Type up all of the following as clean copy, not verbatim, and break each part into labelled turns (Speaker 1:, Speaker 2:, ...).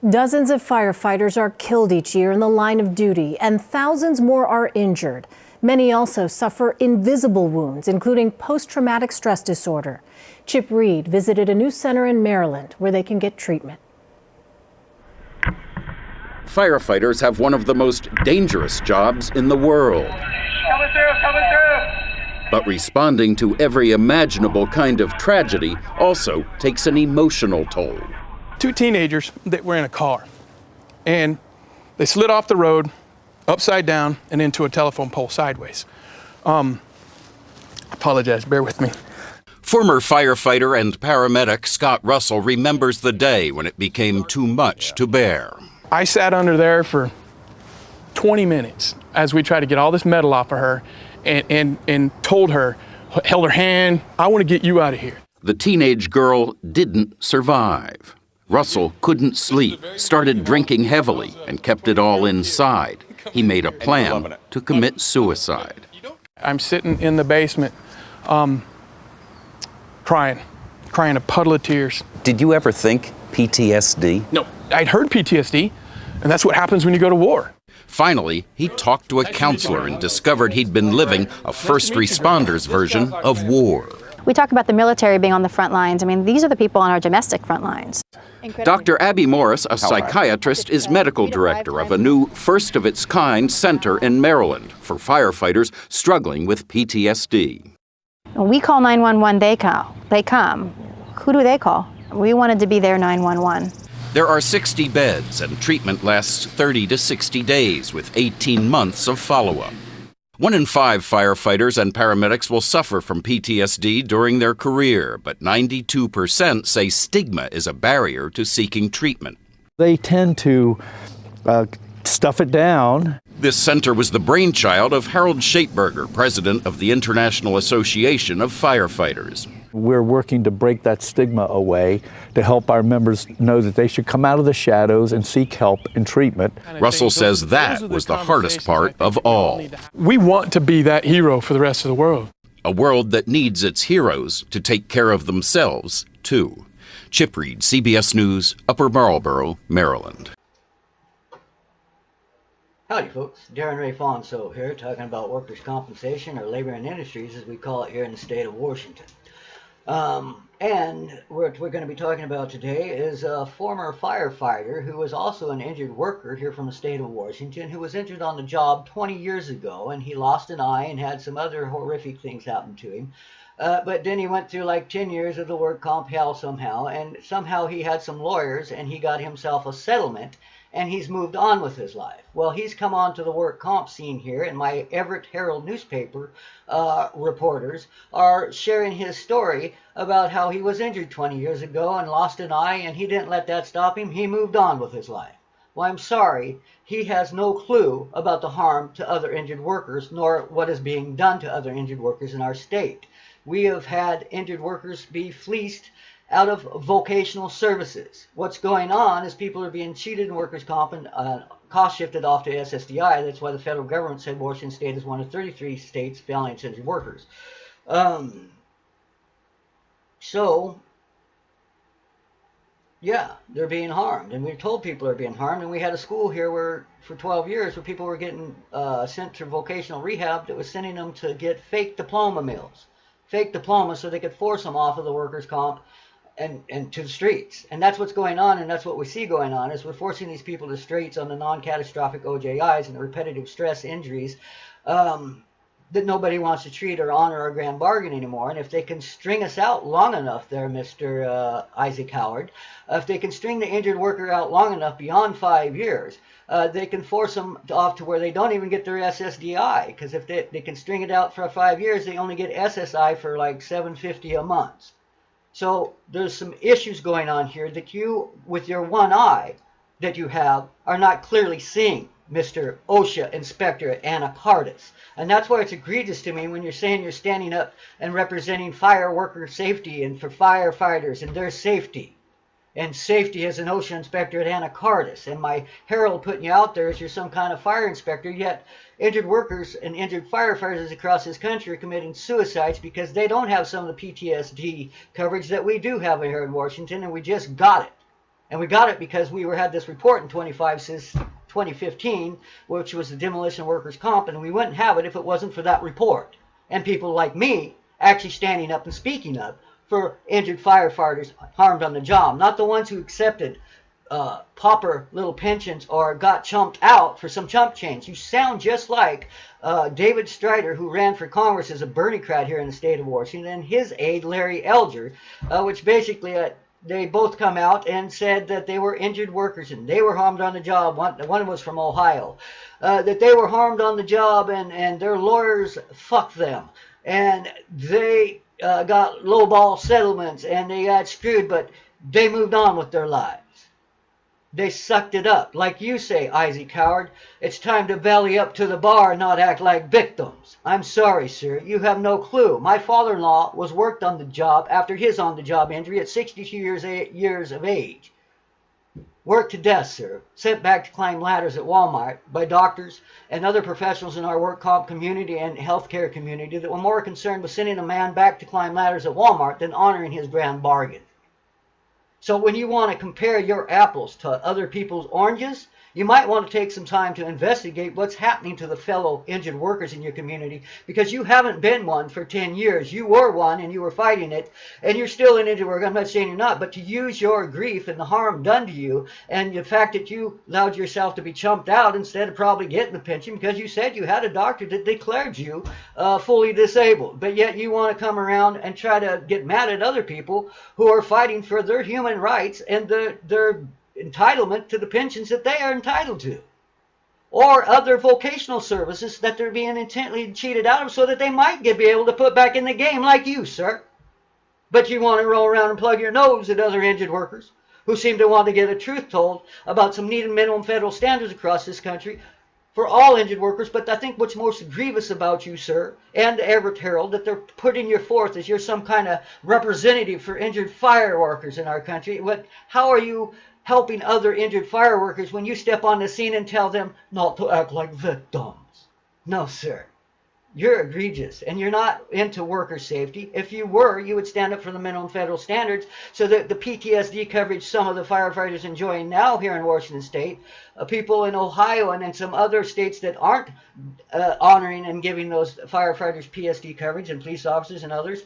Speaker 1: Dozens of firefighters are killed each year in the line of duty, and thousands more are injured. Many also suffer invisible wounds, including post-traumatic stress disorder. Chip Reed visited a new center in Maryland where they can get treatment.
Speaker 2: Firefighters have one of the most dangerous jobs in the world.
Speaker 3: Coming through.
Speaker 2: But responding to every imaginable kind of tragedy also takes an emotional toll.
Speaker 4: Two teenagers that were in a car, and they slid off the road upside down and into a telephone pole sideways. Apologize, bear with me.
Speaker 2: Former firefighter and paramedic Scott Russell remembers the day when it became too much to bear.
Speaker 4: I sat under there for 20 minutes as we tried to get all this metal off of her and told her, held her hand, I want to get you out of here.
Speaker 2: The teenage girl didn't survive. Russell couldn't sleep, started drinking heavily, and kept it all inside. He made a plan to commit suicide.
Speaker 4: I'm sitting in the basement, crying a puddle of tears.
Speaker 5: Did you ever think PTSD?
Speaker 4: No, I'd heard PTSD, and that's what happens when you go to war.
Speaker 2: Finally, he talked to a counselor and discovered he'd been living a first responders version of war.
Speaker 6: We talk about the military being on the front lines. I mean, these are the people on our domestic front lines.
Speaker 2: Dr. Abby Morris, a psychiatrist, is medical director of a new first-of-its-kind center in Maryland for firefighters struggling with PTSD.
Speaker 6: When we call 911, they come. Who do they call? We wanted to be their 911.
Speaker 2: There are 60 beds, and treatment lasts 30 to 60 days with 18 months of follow-up. 1 in 5 firefighters and paramedics will suffer from PTSD during their career, but 92% say stigma is a barrier to seeking treatment.
Speaker 7: They tend to stuff it down.
Speaker 2: This center was the brainchild of Harold Shapeberger, president of the International Association of Firefighters.
Speaker 7: We're working to break that stigma away to help our members know that they should come out of the shadows and seek help and treatment.
Speaker 2: Russell says that was the hardest part of all.
Speaker 4: We want to be that hero for the rest of the world.
Speaker 2: A world that needs its heroes to take care of themselves, too. Chip Reed, CBS News, Upper Marlboro, Maryland.
Speaker 8: Howdy folks, Darren Ray Fonso here talking about workers' compensation, or labor and industries as we call it here in the state of Washington. And what we're going to be talking about today is a former firefighter who was also an injured worker here from the state of Washington who was injured on the job 20 years ago, and he lost an eye and had some other horrific things happen to him. But then he went through like 10 years of the work comp hell somehow, and somehow he had some lawyers and he got himself a settlement, and he's moved on with his life. Well, he's come on to the work comp scene here, and my Everett Herald newspaper reporters are sharing his story about how he was injured 20 years ago and lost an eye, and he didn't let that stop him. He moved on with his life. Well, I'm sorry, he has no clue about the harm to other injured workers, nor what is being done to other injured workers in our state. We have had injured workers be fleeced out of vocational services. What's going on is people are being cheated in workers' comp and cost shifted off to SSDI. That's why the federal government said Washington State is one of 33 states failing its injured workers. So, yeah, they're being harmed, and we're told people are being harmed. And we had a school here where, for 12 years, where people were getting sent to vocational rehab that was sending them to get fake diploma mills, fake diplomas, so they could force them off of the workers' comp and to the streets. And that's what's going on, and that's what we see going on, is we're forcing these people to the streets on the non-catastrophic OJIs and the repetitive stress injuries that nobody wants to treat or honor or grand bargain anymore. And if they can string us out long enough there, Mr. Isaac Howard, if they can string the injured worker out long enough beyond 5 years, they can force them off to where they don't even get their SSDI, because if they can string it out for 5 years, they only get SSI for like $750 a month. So there's some issues going on here that you, with your one eye that you have, are not clearly seeing, Mr. OSHA Inspector Anacardis. And that's why it's egregious to me when you're saying you're standing up and representing fire worker safety and for firefighters and their safety. And safety as an OSHA inspector at Anacardis. And my herald putting you out there as you're some kind of fire inspector, yet injured workers and injured firefighters across this country are committing suicides because they don't have some of the PTSD coverage that we do have here in Washington, and we just got it. And we got it because we had this report in 25 since 2015, which was the demolition workers' comp, and we wouldn't have it if it wasn't for that report. And people like me actually standing up and speaking up for injured firefighters harmed on the job, not the ones who accepted pauper little pensions or got chumped out for some chump change. You sound just like David Strider, who ran for Congress as a Bernie-crat here in the state of Washington, and his aide, Larry Elger, which basically they both come out and said that they were injured workers and they were harmed on the job. One was from Ohio. That they were harmed on the job and their lawyers fucked them. And they got lowball settlements and they got screwed, but they moved on with their lives. They sucked it up. Like you say, Isaac Howard, it's time to belly up to the bar and not act like victims. I'm sorry, sir. You have no clue. My father-in-law was worked on the job after his on-the-job injury at 62 years of age. Worked to death, sir. Sent back to climb ladders at Walmart by doctors and other professionals in our work comp community and healthcare community that were more concerned with sending a man back to climb ladders at Walmart than honoring his grand bargain. So when you want to compare your apples to other people's oranges, you might want to take some time to investigate what's happening to the fellow injured workers in your community, because you haven't been one for 10 years. You were one and you were fighting it, and you're still an injured worker. I'm not saying you're not, but to use your grief and the harm done to you and the fact that you allowed yourself to be chumped out instead of probably getting the pension because you said you had a doctor that declared you fully disabled, but yet you want to come around and try to get mad at other people who are fighting for their human rights and their entitlement to the pensions that they are entitled to, or other vocational services that they're being intently cheated out of so that they might be able to put back in the game like you, sir. But you want to roll around and plug your nose at other injured workers who seem to want to get the truth told about some needed minimum federal standards across this country for all injured workers. But I think what's most grievous about you, sir, and the Everett Herald, that they're putting you forth as you're some kind of representative for injured fire workers in our country. How are you helping other injured fireworkers when you step on the scene and tell them not to act like victims? No, sir. You're egregious, and you're not into worker safety. If you were, you would stand up for the minimum federal standards so that the PTSD coverage some of the firefighters enjoying now here in Washington State, people in Ohio and in some other states that aren't honoring and giving those firefighters PSD coverage, and police officers and others,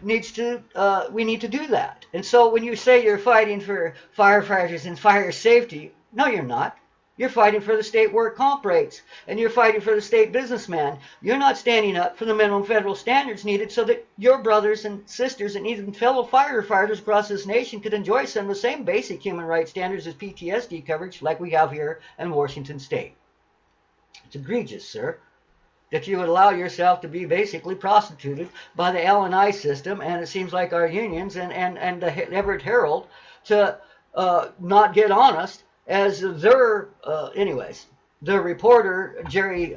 Speaker 8: we need to do that. And so when you say you're fighting for firefighters and fire safety, no, you're not. You're fighting for the state work comp rates, and you're fighting for the state businessman. You're not standing up for the minimum federal standards needed so that your brothers and sisters and even fellow firefighters across this nation could enjoy some of the same basic human rights standards as PTSD coverage like we have here in Washington State. It's egregious, sir, that you would allow yourself to be basically prostituted by the L&I system, and it seems like our unions and the Everett Herald to not get honest, as their reporter, Jerry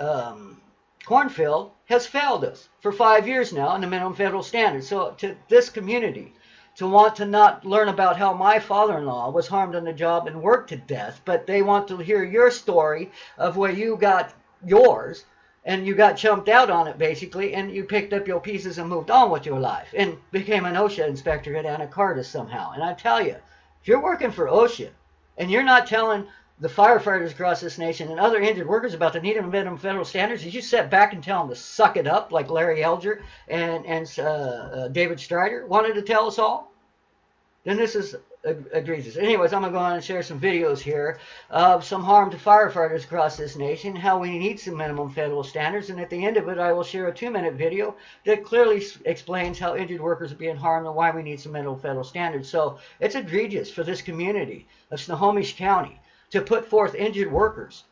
Speaker 8: Cornfield, has failed us for 5 years now in the minimum federal standards. So to this community, to want to not learn about how my father-in-law was harmed on the job and worked to death, but they want to hear your story of where you got yours, and you got chumped out on it basically, and you picked up your pieces and moved on with your life, and became an OSHA inspector at Anacortes somehow. And I tell you, if you're working for OSHA, and you're not telling the firefighters across this nation and other injured workers about the need of minimum federal standards, did you sit back and tell them to suck it up like Larry Elger and David Strider wanted to tell us all? Then this is egregious. Anyways, I'm going to go on and share some videos here of some harm to firefighters across this nation, how we need some minimum federal standards, and at the end of it I will share a 2-minute video that clearly explains how injured workers are being harmed and why we need some minimum federal standards. So it's egregious for this community of Snohomish County to put forth injured workers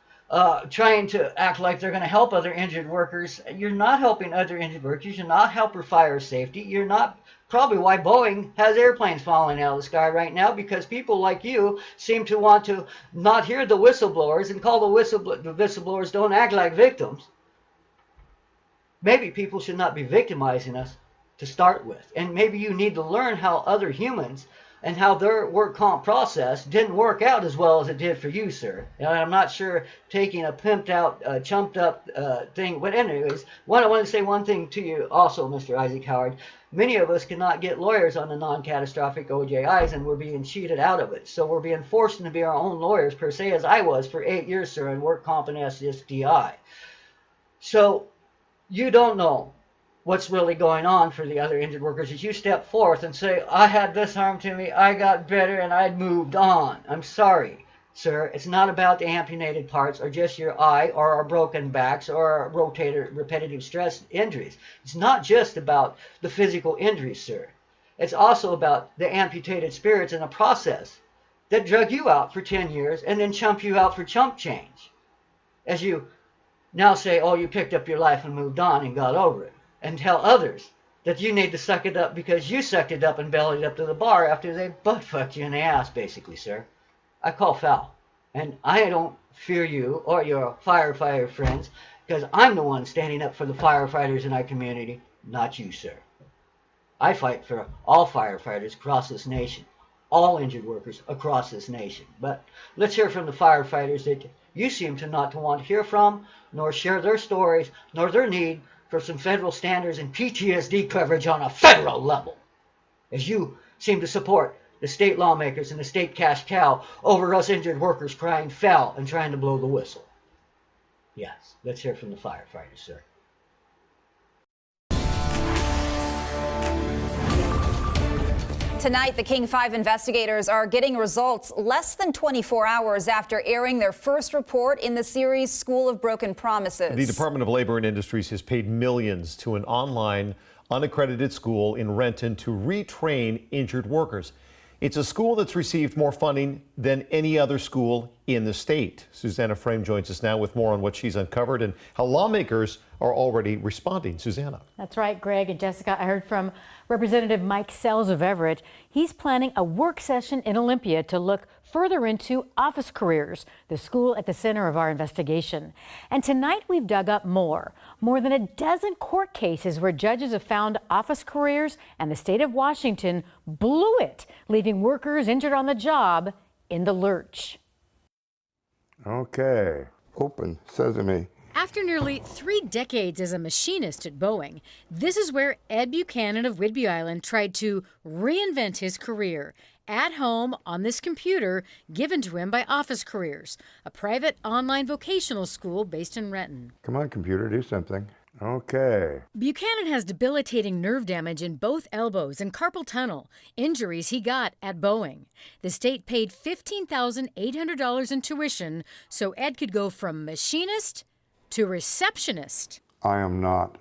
Speaker 8: trying to act like they're going to help other injured workers. You're not helping other injured workers. You're not helping fire safety. You're not. Probably why Boeing has airplanes falling out of the sky right now, because people like you seem to want to not hear the whistleblowers and call the whistleblowers don't act like victims. Maybe people should not be victimizing us to start with, and maybe you need to learn how other humans and how their work comp process didn't work out as well as it did for you, sir. And I'm not sure taking a pimped out, chumped up thing, but anyways, I want to say one thing to you also, Mr. Isaac Howard. Many of us cannot get lawyers on the non-catastrophic OJIs, and we're being cheated out of it. So we're being forced to be our own lawyers, per se, as I was for 8 years, sir, in work comp and SSDI. So you don't know what's really going on for the other injured workers as you step forth and say, I had this harm to me, I got better, and I moved on. I'm sorry, sir. It's not about the amputated parts or just your eye or our broken backs or our repetitive stress injuries. It's not just about the physical injuries, sir. It's also about the amputated spirits in a process that drug you out for 10 years and then chump you out for chump change. As you now say, oh, you picked up your life and moved on and got over it. And tell others that you need to suck it up because you sucked it up and bellied up to the bar after they butt-fucked you in the ass, basically, sir. I call foul. And I don't fear you or your firefighter friends because I'm the one standing up for the firefighters in our community, not you, sir. I fight for all firefighters across this nation, all injured workers across this nation. But let's hear from the firefighters that you seem to not want to hear from, nor share their stories, nor their need for some federal standards and PTSD coverage on a federal level, as you seem to support the state lawmakers and the state cash cow over us injured workers crying foul and trying to blow the whistle. Yes, let's hear from the firefighters, sir.
Speaker 9: Tonight, the King 5 investigators are getting results less than 24 hours after airing their first report in the series School of Broken Promises.
Speaker 10: The Department of Labor and Industries has paid millions to an online, unaccredited school in Renton to retrain injured workers. It's a school that's received more funding than any other school in the state. Susanna Frame joins us now with more on what she's uncovered and how lawmakers are already responding. Susanna.
Speaker 11: That's right, Greg and Jessica. I heard from Representative Mike Sells of Everett. He's planning a work session in Olympia to look further into office careers, the school at the center of our investigation. And tonight we've dug up more than a dozen court cases where judges have found office careers and the state of Washington blew it, leaving workers injured on the job in the lurch.
Speaker 12: Okay, open sesame.
Speaker 11: After nearly 3 decades as a machinist at Boeing, this is where Ed Buchanan of Whidbey Island tried to reinvent his career. At home on this computer given to him by Office Careers, a private online vocational school based in Renton.
Speaker 12: Come on, computer, do something. Okay.
Speaker 11: Buchanan has debilitating nerve damage in both elbows and carpal tunnel, injuries he got at Boeing. The state paid $15,800 in tuition so Ed could go from machinist to receptionist.
Speaker 12: I am not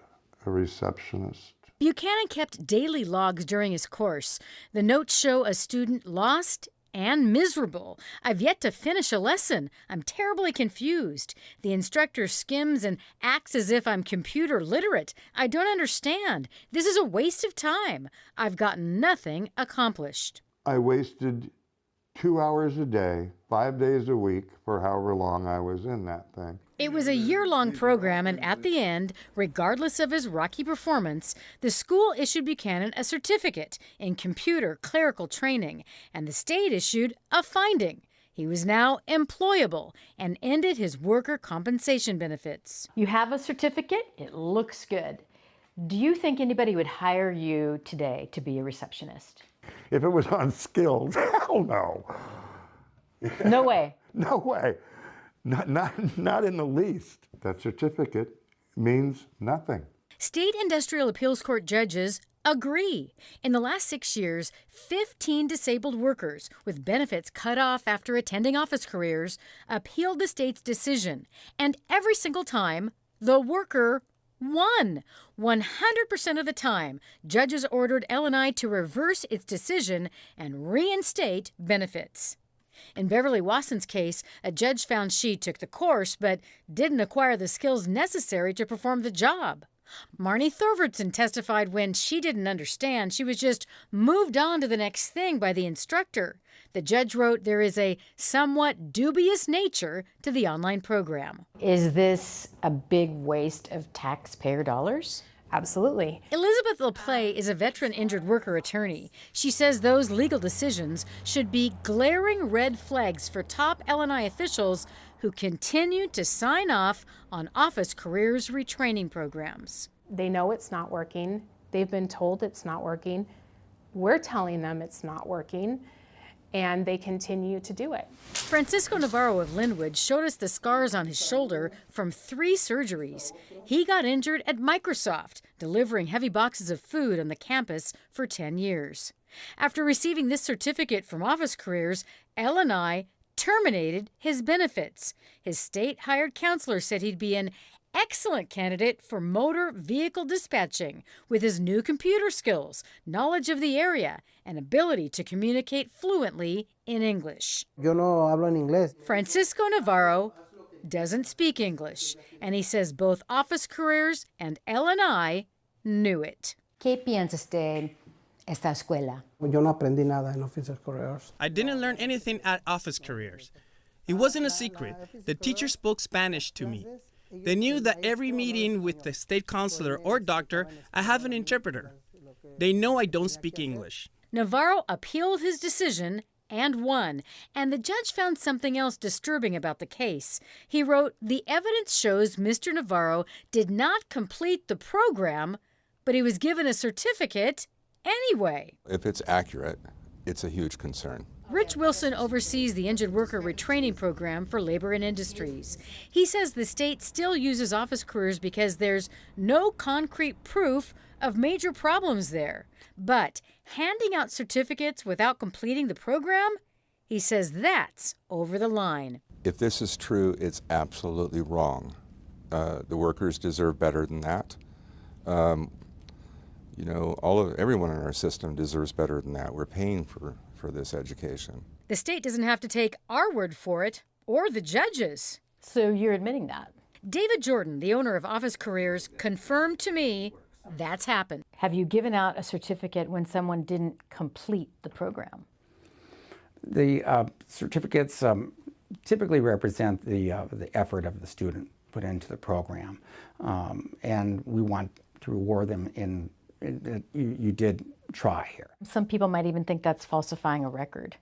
Speaker 12: a receptionist.
Speaker 11: Buchanan kept daily logs during his course. The notes show a student lost and miserable. I've yet to finish a lesson. I'm terribly confused. The instructor skims and acts as if I'm computer literate. I don't understand. This is a waste of time. I've gotten nothing accomplished.
Speaker 12: I wasted 2 hours a day, 5 days a week for however long I was in that thing.
Speaker 11: It was a year-long program, and at the end, regardless of his rocky performance, the school issued Buchanan a certificate in computer clerical training, and the state issued a finding. He was now employable and ended his worker compensation benefits. You have a certificate. It looks good. Do you think anybody would hire you today to be a receptionist?
Speaker 12: If it was unskilled, hell no.
Speaker 11: No way.
Speaker 12: No way. Not in the least. That certificate means nothing.
Speaker 11: State Industrial Appeals Court judges agree. In the last 6 years, 15 disabled workers with benefits cut off after attending Office Careers appealed the state's decision. And every single time, the worker won. 100% of the time, judges ordered L&I to reverse its decision and reinstate benefits. In Beverly Wasson's case, a judge found she took the course but didn't acquire the skills necessary to perform the job. Marnie Thorvaldson testified when she didn't understand, she was just moved on to the next thing by the instructor. The judge wrote there is a somewhat dubious nature to the online program. Is this a big waste of taxpayer dollars?
Speaker 13: Absolutely.
Speaker 11: Elizabeth LaPlay is a veteran injured worker attorney. She says those legal decisions should be glaring red flags for top L&I officials who continue to sign off on Office Careers retraining programs.
Speaker 13: They know it's not working. They've been told it's not working. We're telling them it's not working, and they continue to do it.
Speaker 11: Francisco Navarro of Linwood showed us the scars on his shoulder from 3 surgeries. He got injured at Microsoft, delivering heavy boxes of food on the campus for 10 years. After receiving this certificate from Office Careers, L&I terminated his benefits. His state-hired counselor said he'd be an excellent candidate for motor vehicle dispatching with his new computer skills, knowledge of the area, and ability to communicate fluently in English.
Speaker 14: Yo no hablo en inglés.
Speaker 11: Francisco Navarro doesn't speak English, and he says both Office Careers and L&I knew it.
Speaker 15: ¿Qué piensa usted esta escuela?
Speaker 14: Yo no aprendí nada en Office Careers.
Speaker 16: I didn't learn anything at Office Careers. It wasn't a secret. The teacher spoke Spanish to me. They knew that every meeting with the state counselor or doctor, I have an interpreter. They know I don't speak English.
Speaker 11: Navarro appealed his decision and won, and the judge found something else disturbing about the case. He wrote, "The evidence shows Mr. Navarro did not complete the program, but he was given a certificate anyway."
Speaker 17: If it's accurate, it's a huge concern.
Speaker 11: Rich Wilson oversees the Injured Worker Retraining Program for Labor and Industries. He says the state still uses Office Careers because there's no concrete proof of major problems there. But handing out certificates without completing the program, he says that's over the line.
Speaker 17: If this is true, it's absolutely wrong. The workers deserve better than that. Everyone in our system deserves better than that. We're paying for this education.
Speaker 11: The state doesn't have to take our word for it, or the judges.
Speaker 15: So you're admitting that?
Speaker 11: David Jordan, the owner of Office Careers, confirmed to me that's happened.
Speaker 15: Have you given out a certificate when someone didn't complete the program?
Speaker 18: The certificates typically represent the effort of the student put into the program, and we want to reward them in you did try here.
Speaker 15: Some people might even think that's falsifying a record.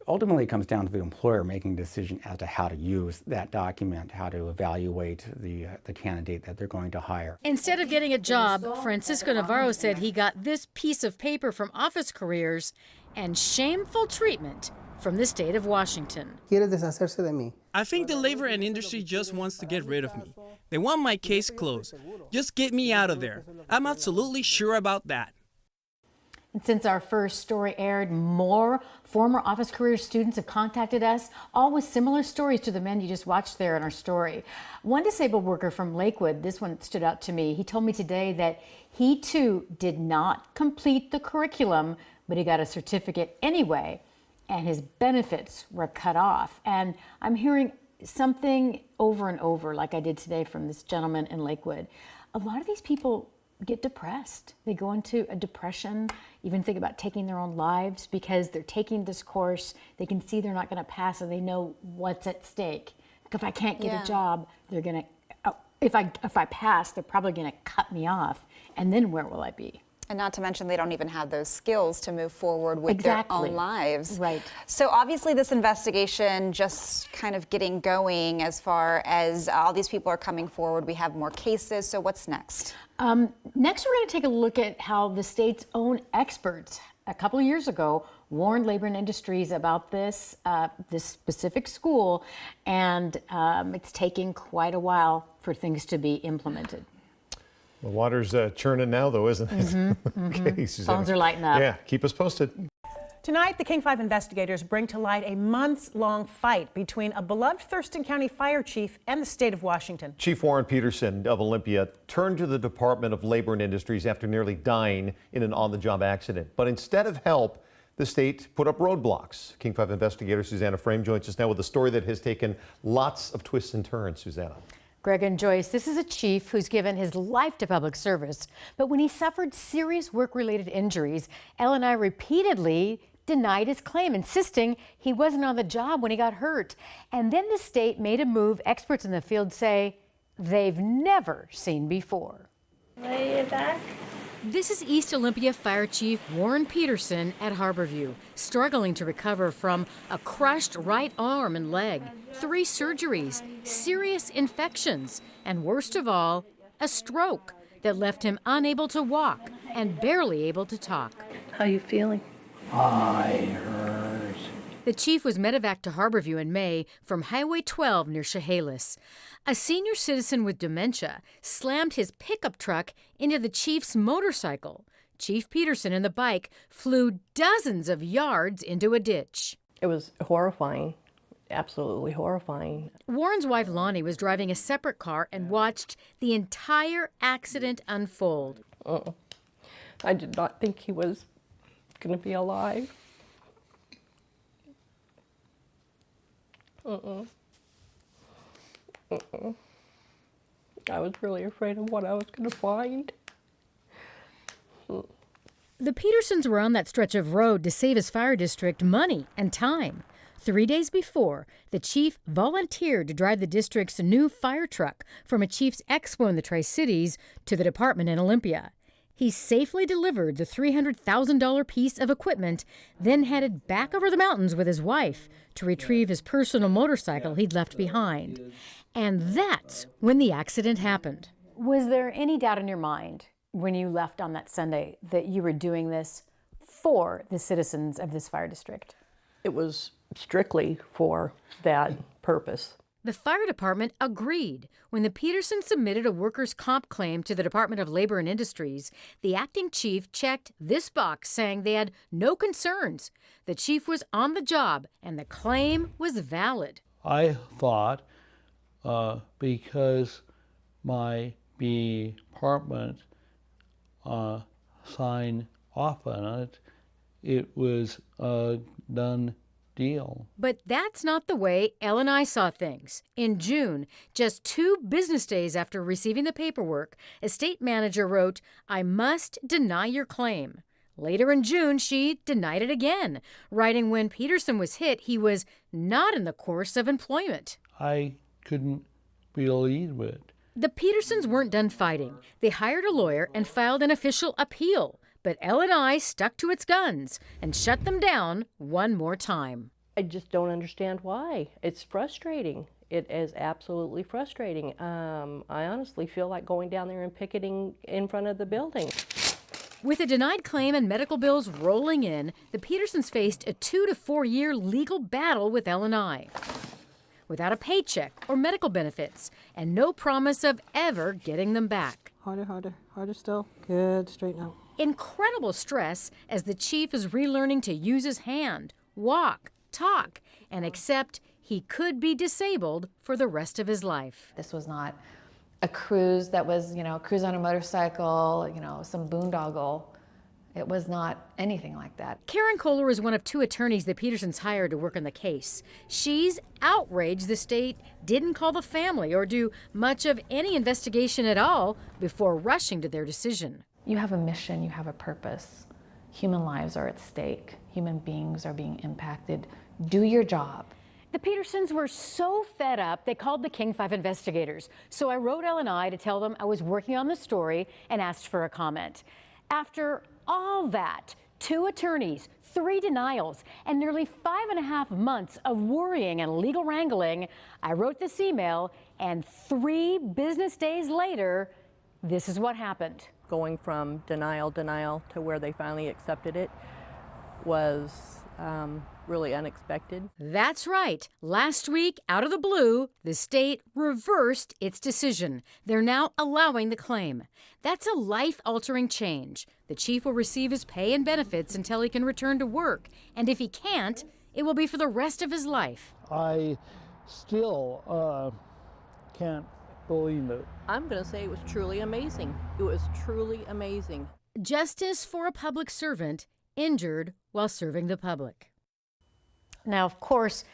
Speaker 18: Ultimately, it comes down to the employer making a decision as to how to use that document, how to evaluate the candidate that they're going to hire.
Speaker 11: Instead of getting a job, Francisco Navarro said he got this piece of paper from Office Careers and shameful treatment from the state of Washington.
Speaker 14: Quiere deshacerse de mí.
Speaker 16: I think the labor and industry just wants to get rid of me. They want my case closed. Just get me out of there. I'm absolutely sure about that.
Speaker 15: And since our first story aired, more former Office Careers students have contacted us, all with similar stories to the men you just watched there in our story. One disabled worker from Lakewood, this one stood out to me. He told me today that he too did not complete the curriculum, but he got a certificate anyway, and his benefits were cut off. And I'm hearing something over and over, like I did today from this gentleman in Lakewood. A lot of these people get depressed. They go into a depression, even think about taking their own lives because they're taking this course. They can see they're not going to pass, and they know what's at stake. If I can't get a job, they're going to, if I pass, they're probably going to cut me off. And then where will I be?
Speaker 9: And not to mention they don't even have those skills to move forward with their own lives.
Speaker 15: Right.
Speaker 9: So obviously this investigation just kind of getting going as far as all these people are coming forward. We have more cases. So what's next?
Speaker 15: Next, we're going to take a look at how the state's own experts a couple of years ago warned Labor and Industries about this specific school, and it's taking quite a while for things to be implemented.
Speaker 10: The water's churning now, though, isn't it? Okay, Susanna.
Speaker 15: Phones are lighting up.
Speaker 10: Yeah, keep us posted.
Speaker 19: Tonight, the King 5 investigators bring to light a months-long fight between a beloved Thurston County fire chief and the state of Washington.
Speaker 10: Chief Warren Peterson of Olympia turned to the Department of Labor and Industries after nearly dying in an on-the-job accident. But instead of help, the state put up roadblocks. King 5 investigator Susanna Frame joins us now with a story that has taken lots of twists and turns. Susanna.
Speaker 15: Greg and Joyce, this is a chief who's given his life to public service, but when he suffered serious work-related injuries, L&I repeatedly denied his claim, insisting he wasn't on the job when he got hurt. And then the state made a move experts in the field say they've never seen before.
Speaker 11: Lay it back. This is East Olympia Fire Chief Warren Peterson at Harborview, struggling to recover from a crushed right arm and leg, 3 surgeries, serious infections, and worst of all, a stroke. that left him unable to walk and barely able to talk.
Speaker 20: How you feeling?
Speaker 7: Tired.
Speaker 11: The chief was medevaced to Harborview in May from Highway 12 near Chehalis. A senior citizen with dementia slammed his pickup truck into the chief's motorcycle. Chief Peterson and the bike flew dozens of yards into a ditch.
Speaker 20: It was horrifying, absolutely horrifying.
Speaker 11: Warren's wife Lonnie was driving a separate car and watched the entire accident unfold.
Speaker 20: I did not think he was going to be alive. I was really afraid of what I was going to find.
Speaker 11: The Petersons were on that stretch of road to save his fire district money and time. 3 days before, the chief volunteered to drive the district's new fire truck from a Chiefs Expo in the Tri-Cities to the department in Olympia. He safely delivered the $300,000 piece of equipment, then headed back over the mountains with his wife to retrieve his personal motorcycle he'd left behind. And that's when the accident happened.
Speaker 15: Was there any doubt in your mind when you left on that Sunday that you were doing this for the citizens of this fire district?
Speaker 20: It was strictly for that purpose.
Speaker 11: The fire department agreed. When the Petersons submitted a workers' comp claim to the Department of Labor and Industries, the acting chief checked this box saying they had no concerns. The chief was on the job and the claim was valid.
Speaker 7: I thought because my department signed off on it, it was a done deal.
Speaker 11: But that's not the way L&I saw things. In June, just 2 business days after receiving the paperwork, a state manager wrote, "I must deny your claim." Later in June, she denied it again, writing when Peterson was hit, he was not in the course of employment.
Speaker 7: I couldn't believe it.
Speaker 11: The Petersons weren't done fighting. They hired a lawyer and filed an official appeal. But L&I stuck to its guns and shut them down one more time.
Speaker 20: I just don't understand why. It's frustrating. It is absolutely frustrating. I honestly feel like going down there and picketing in front of the building.
Speaker 11: With a denied claim and medical bills rolling in, the Petersons faced a 2 to 4 year legal battle with L&I. Without a paycheck or medical benefits, and no promise of ever getting them back.
Speaker 20: Harder still. Good, straighten out.
Speaker 11: Incredible stress as the chief is relearning to use his hand, walk, talk, and accept he could be disabled for the rest of his life.
Speaker 6: This was not a cruise that was, cruise on a motorcycle, some boondoggle. It was not anything like that.
Speaker 11: Karen Kohler is one of 2 attorneys the Petersons hired to work on the case. She's outraged the state didn't call the family or do much of any investigation at all before rushing to their decision.
Speaker 6: You have a mission, you have a purpose. Human lives are at stake. Human beings are being impacted. Do your job.
Speaker 11: The Petersons were so fed up, they called the King 5 investigators. So I wrote L&I to tell them I was working on the story and asked for a comment. After all that, 2 attorneys, 3 denials, and nearly 5.5 months of worrying and legal wrangling, I wrote this email, and 3 business days later, this is what happened.
Speaker 20: Going from denial to where they finally accepted it was really unexpected.
Speaker 11: That's right. Last week, out of the blue, the state reversed its decision. They're now allowing the claim. That's a life-altering change. The chief will receive his pay and benefits until he can return to work. And if he can't, it will be for the rest of his life.
Speaker 7: I still can't believe it.
Speaker 20: I'm going to say it was truly amazing. It was truly amazing.
Speaker 11: Justice for a public servant injured while serving the public. Now, of course,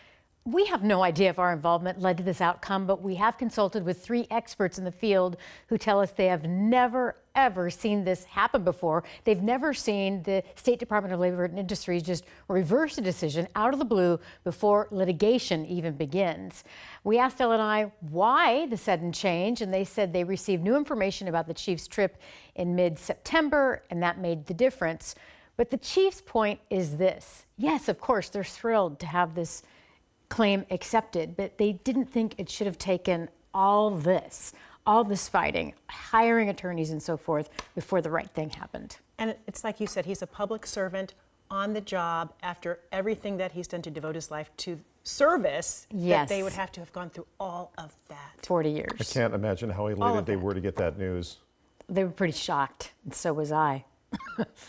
Speaker 11: we have no idea if our involvement led to this outcome, but we have consulted with 3 experts in the field who tell us they have never, ever seen this happen before. They've never seen the State Department of Labor and Industries just reverse a decision out of the blue before litigation even begins. We asked L&I why the sudden change, and they said they received new information about the chief's trip in mid-September, and that made the difference. But the chief's point is this. Yes, of course, they're thrilled to have this claim accepted, but they didn't think it should have taken all this, all this fighting, hiring attorneys and so forth before the right thing happened.
Speaker 19: And it's like you said, he's a public servant on the job after everything that he's done to devote his life to service.
Speaker 11: Yes.
Speaker 19: That they would have to have gone through all of that.
Speaker 11: 40 years.
Speaker 10: I can't imagine how elated they were to get that news.
Speaker 11: They were pretty shocked, and so was I.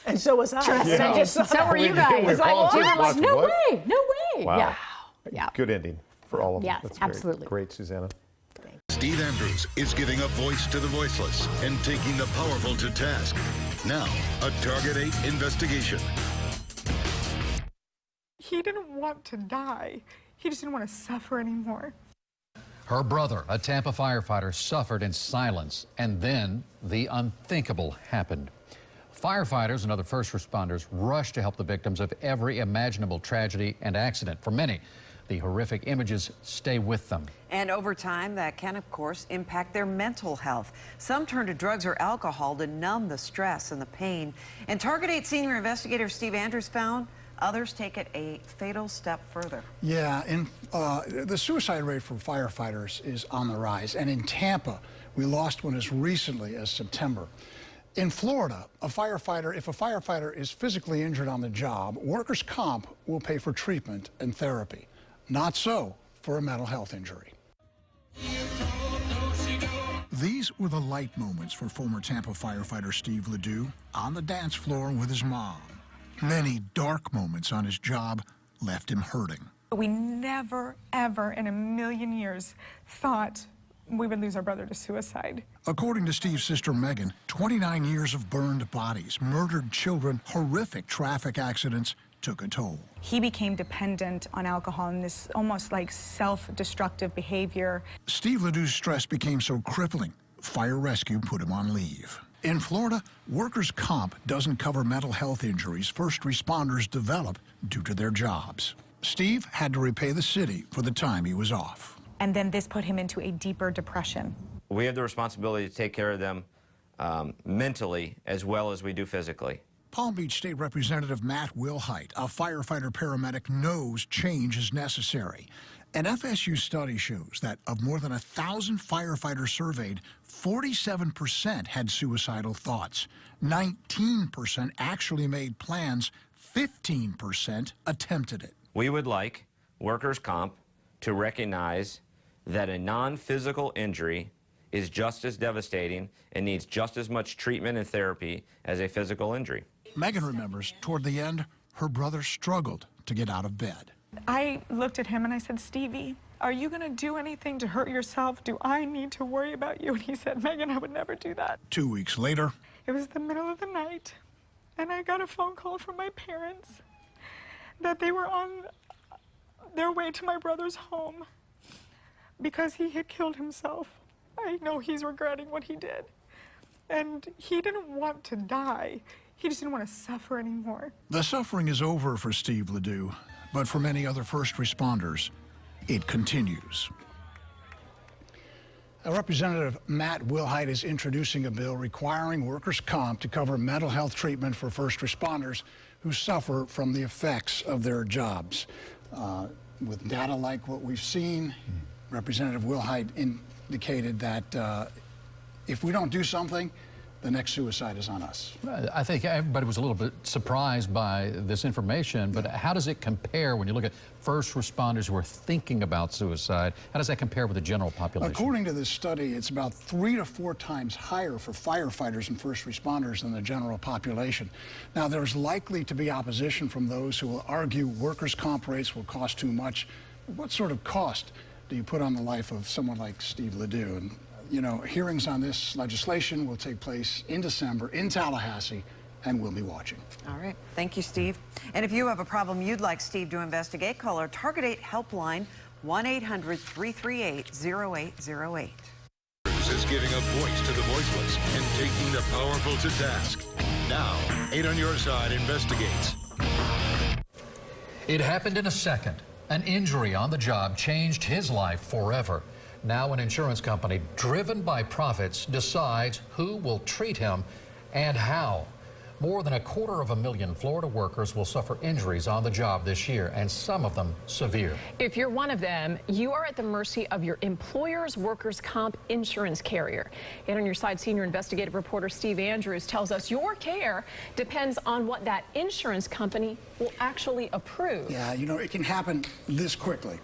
Speaker 19: And so was I.
Speaker 11: I just saw so were you guys.
Speaker 10: We were like,
Speaker 11: no
Speaker 10: what?
Speaker 11: way, no way.
Speaker 10: Wow.
Speaker 11: Yeah. Yeah.
Speaker 10: Good ending for all of them.
Speaker 11: Yeah,
Speaker 10: That's
Speaker 11: absolutely.
Speaker 10: Great, Susanna.
Speaker 21: Steve Andrews is giving a voice to the voiceless and taking the powerful to task. Now, a Target 8 investigation.
Speaker 22: He didn't want to die. He just didn't want to suffer anymore.
Speaker 23: Her brother, a Tampa firefighter, suffered in silence, and then the unthinkable happened. Firefighters and other first responders rushed to help the victims of every imaginable tragedy and accident. For many, the horrific images stay with them.
Speaker 24: And over time, that can, of course, impact their mental health. Some turn to drugs or alcohol to numb the stress and the pain. And Target 8 senior investigator Steve Andrews found others take it a fatal step further.
Speaker 25: Yeah, and the suicide rate for firefighters is on the rise. And in Tampa, we lost one as recently as September. In Florida, if a firefighter is physically injured on the job, workers' comp will pay for treatment and therapy. Not so for a mental health injury. These were the light moments for former Tampa firefighter Steve LeDoux on the dance floor with his mom. Many dark moments on his job left him hurting.
Speaker 22: We never, ever in a million years thought we would lose our brother to suicide.
Speaker 25: According to Steve's sister Megan, 29 years of burned bodies, murdered children, horrific traffic accidents took a toll.
Speaker 22: He became dependent on alcohol and this almost like self-destructive behavior.
Speaker 25: Steve LeDoux's stress became so crippling, fire rescue put him on leave. In Florida, workers' comp doesn't cover mental health injuries first responders develop due to their jobs. Steve had to repay the city for the time he was off.
Speaker 22: And then this put him into a deeper depression.
Speaker 26: We have the responsibility to take care of them mentally as well as we do physically.
Speaker 25: Palm Beach State Representative Matt Wilhite, a firefighter paramedic, knows change is necessary. An FSU study shows that of more than 1,000 firefighters surveyed, 47% had suicidal thoughts. 19% actually made plans. 15% attempted it.
Speaker 26: We would like workers' comp to recognize that a non-physical injury is just as devastating and needs just as much treatment and therapy as a physical injury.
Speaker 25: Megan remembers toward the end, her brother struggled to get out of bed.
Speaker 22: I looked at him and I said, Stevie, are you going to do anything to hurt yourself? Do I need to worry about you? And he said, Megan, I would never do that.
Speaker 25: 2 weeks later,
Speaker 22: it was the middle of the night, and I got a phone call from my parents that they were on their way to my brother's home because he had killed himself. I know he's regretting what he did. And he didn't want to die. He just didn't want to suffer anymore.
Speaker 25: The suffering is over for Steve LeDoux, but for many other first responders, it continues. Representative Matt Wilhite is introducing a bill requiring workers' comp to cover mental health treatment for first responders who suffer from the effects of their jobs. With data like what we've seen, Representative Wilhite indicated that if we don't do something, the next suicide is on us.
Speaker 23: I think everybody was a little bit surprised by this information, but how does it compare when you look at first responders who are thinking about suicide? How does that compare with the general population?
Speaker 25: According to this study, it's about 3 to 4 times higher for firefighters and first responders than the general population. Now, there's likely to be opposition from those who will argue workers' comp rates will cost too much. What sort of cost do you put on the life of someone like Steve LeDoux? And you know, hearings on this legislation will take place in December in Tallahassee, and we'll be watching.
Speaker 24: All right. Thank you, Steve. And if you have a problem you'd like Steve to investigate, call our Target 8 helpline, 1-800-338-0808.
Speaker 21: Is giving a voice to the voiceless and taking the powerful to task. Now, 8 on Your Side investigates.
Speaker 23: It happened in a second. An injury on the job changed his life forever. Now an insurance company driven by profits decides who will treat him and how. More than 250,000 Florida workers will suffer injuries on the job this year, and some of them severe.
Speaker 1: If you're one of them, you are at the mercy of your employer's workers' comp insurance carrier. And on your side, senior investigative reporter Steve Andrews tells us your care depends on what that insurance company will actually approve.
Speaker 25: Yeah, you know, it can happen this quickly.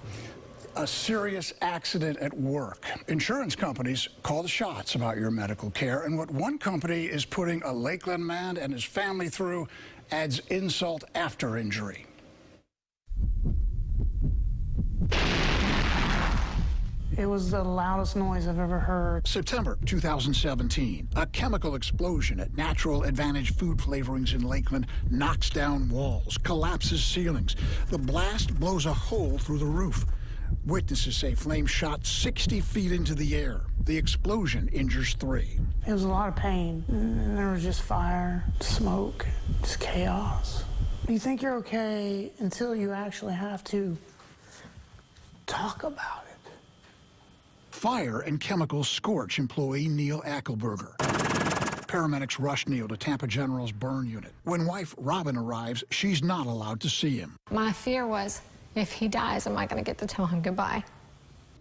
Speaker 25: A serious accident at work. Insurance companies call the shots about your medical care, and what one company is putting a Lakeland man and his family through adds insult after injury.
Speaker 2: It was the loudest noise I've ever heard.
Speaker 25: September 2017, a chemical explosion at Natural Advantage Food Flavorings in Lakeland knocks down walls, collapses ceilings. The blast blows a hole through the roof. Witnesses say flames shot 60 feet into the air. The explosion injures 3.
Speaker 2: It was a lot of pain, and there was just fire, smoke, just chaos. You think you're okay until you actually have to talk about it.
Speaker 25: Fire and chemicals scorch employee Neil Ackelberger. Paramedics rush Neil to Tampa General's burn unit. When wife Robin arrives, she's not allowed to see him.
Speaker 3: My fear was, if he dies, am I going to get to tell him goodbye?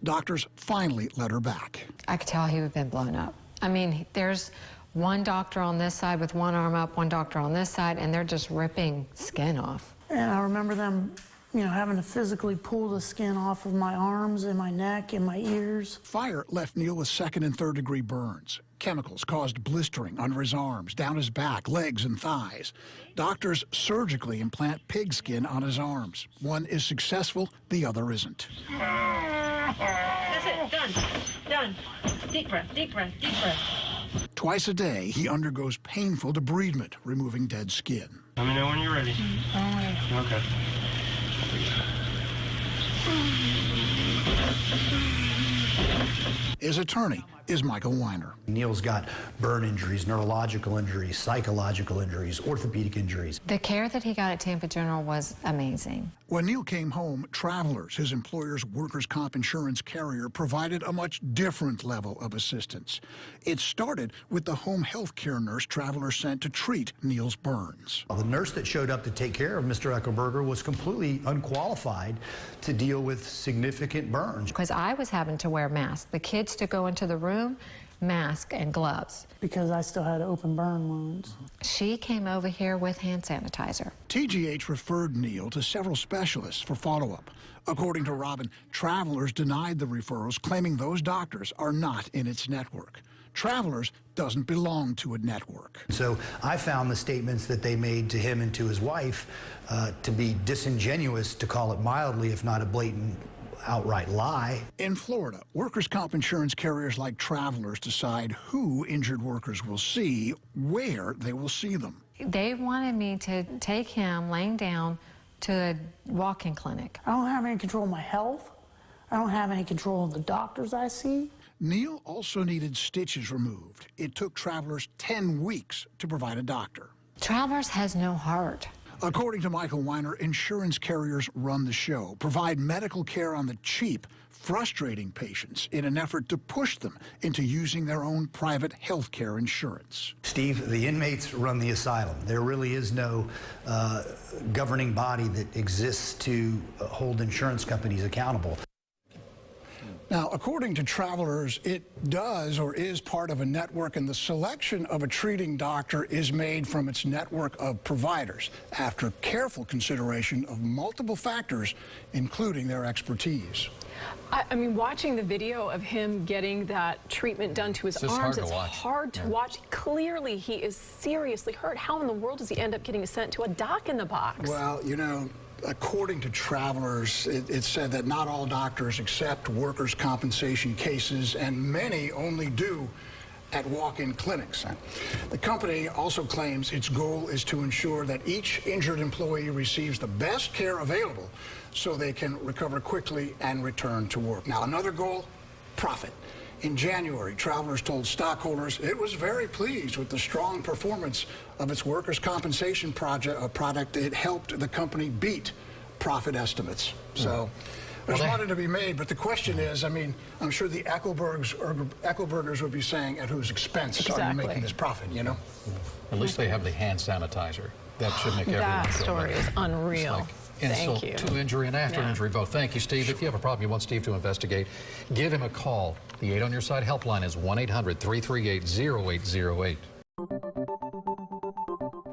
Speaker 25: Doctors finally let her back.
Speaker 3: I could tell he had been blown up. I mean, there's one doctor on this side with one arm up, one doctor on this side, and they're just ripping skin off.
Speaker 2: And I remember them, you know, having to physically pull the skin off of my arms and my neck and my ears.
Speaker 25: Fire left Neil with 2nd and 3rd degree burns. Chemicals caused blistering under his arms, down his back, legs, and thighs. Doctors surgically implant pig skin on his arms. One is successful, the other isn't.
Speaker 4: That's it, done, done. Deep breath, deep breath, deep breath.
Speaker 25: Twice a day, he undergoes painful debridement, removing dead skin.
Speaker 4: Let me know when you're ready. Okay.
Speaker 25: His attorney is Michael Weiner.
Speaker 5: Neil's got burn injuries, neurological injuries, psychological injuries, orthopedic injuries.
Speaker 3: The care that he got at Tampa General was amazing.
Speaker 25: When Neil came home, Travelers, his employer's workers' comp insurance carrier, provided a much different level of assistance. It started with the home health care nurse Travelers sent to treat Neil's burns.
Speaker 5: The nurse that showed up to take care of Mr. Eckelberger was completely unqualified to deal with significant burns.
Speaker 3: Because I was having to wear masks. The kids to go into the room, mask and gloves.
Speaker 2: Because I still had open burn wounds.
Speaker 3: She came over here with hand sanitizer.
Speaker 25: TGH referred Neil to several specialists for follow-up. According to Robin, Travelers denied the referrals, claiming those doctors are not in its network. Travelers doesn't belong to a network.
Speaker 5: So I found the statements that they made to him and to his wife to be disingenuous, to call it mildly, if not a blatant outright lie.
Speaker 25: In Florida, workers' comp insurance carriers like Travelers decide who injured workers will see, where they will see them.
Speaker 3: They wanted me to take him laying down to a walk-in clinic.
Speaker 2: I don't have any control of my health. I don't have any control of the doctors I see.
Speaker 25: Neil also needed stitches removed. It took Travelers 10 weeks to provide a doctor.
Speaker 3: Travelers has no heart.
Speaker 25: According to Michael Weiner, insurance carriers run the show, provide medical care on the cheap, frustrating patients in an effort to push them into using their own private health care insurance.
Speaker 5: Steve, the inmates run the asylum. There really is no governing body that exists to hold insurance companies accountable.
Speaker 25: Now, according to Travelers, it does or is part of a network, and the selection of a treating doctor is made from its network of providers after careful consideration of multiple factors, including their expertise.
Speaker 1: I mean, watching the video of him getting that treatment done to his arms, it's hard to watch. Clearly, he is seriously hurt. How in the world does he end up getting sent to a doc in the box?
Speaker 25: Well, you know, according to Travelers, it said that not all doctors accept workers' compensation cases, and many only do at walk-in clinics. The company also claims its goal is to ensure that each injured employee receives the best care available so they can recover quickly and return to work. Now, another goal, profit. In January, Travelers told stockholders it was very pleased with the strong performance of its workers' compensation product. It helped the company beat profit estimates. So There's money to be made, but the question is, I mean, I'm sure the Eckelbergers would be saying, at whose expense are you making this profit, you know?
Speaker 23: At least they have the hand sanitizer. That should make everyone feel
Speaker 1: story
Speaker 23: better.
Speaker 1: is unreal.
Speaker 23: Insult
Speaker 1: Thank you.
Speaker 23: to injury and after
Speaker 1: Yeah.
Speaker 23: injury both. Thank you, Steve. If you have a problem you want Steve to investigate, give him a call. The 8 on Your Side helpline is 1-800-338-0808.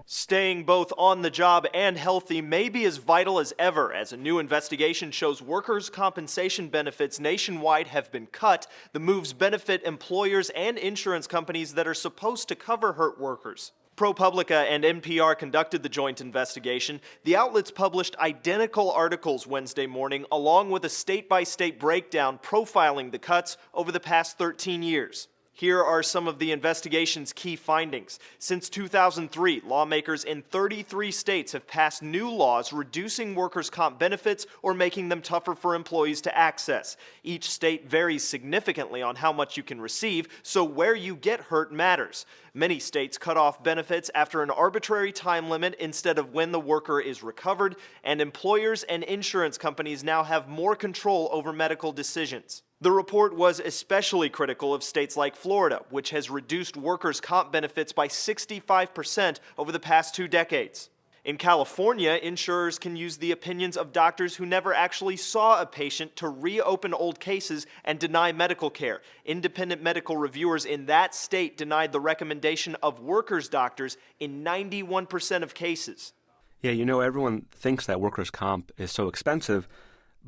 Speaker 8: Staying both on the job and healthy may be as vital as ever, as a new investigation shows workers' compensation benefits nationwide have been cut. The moves benefit employers and insurance companies that are supposed to cover hurt workers. ProPublica and NPR conducted the joint investigation. The outlets published identical articles Wednesday morning, along with a state-by-state breakdown profiling the cuts over the past 13 years. Here are some of the investigation's key findings. Since 2003, lawmakers in 33 states have passed new laws reducing workers' comp benefits or making them tougher for employees to access. Each state varies significantly on how much you can receive, so where you get hurt matters. Many states cut off benefits after an arbitrary time limit instead of when the worker is recovered, and employers and insurance companies now have more control over medical decisions. The report was especially critical of states like Florida, which has reduced workers' comp benefits by 65% over the past 2 decades. In California, insurers can use the opinions of doctors who never actually saw a patient to reopen old cases and deny medical care. Independent medical reviewers in that state denied the recommendation of workers' doctors in 91% of cases.
Speaker 12: Yeah, you know, everyone thinks that workers' comp is so expensive.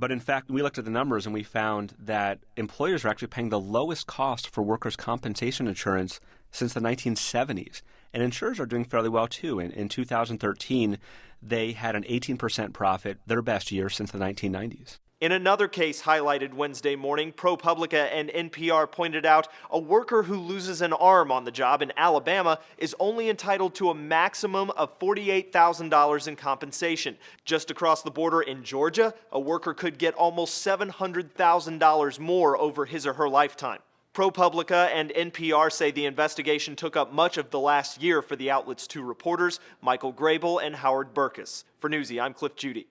Speaker 12: But in fact, we looked at the numbers and we found that employers are actually paying the lowest cost for workers' compensation insurance since the 1970s. And insurers are doing fairly well, too. In 2013, they had an 18% profit, their best year since the 1990s.
Speaker 8: In another case highlighted Wednesday morning, ProPublica and NPR pointed out a worker who loses an arm on the job in Alabama is only entitled to a maximum of $48,000 in compensation. Just across the border in Georgia, a worker could get almost $700,000 more over his or her lifetime. ProPublica and NPR say the investigation took up much of the last year for the outlet's 2 reporters, Michael Grable and Howard Burkus. For Newsy, I'm Cliff Judy.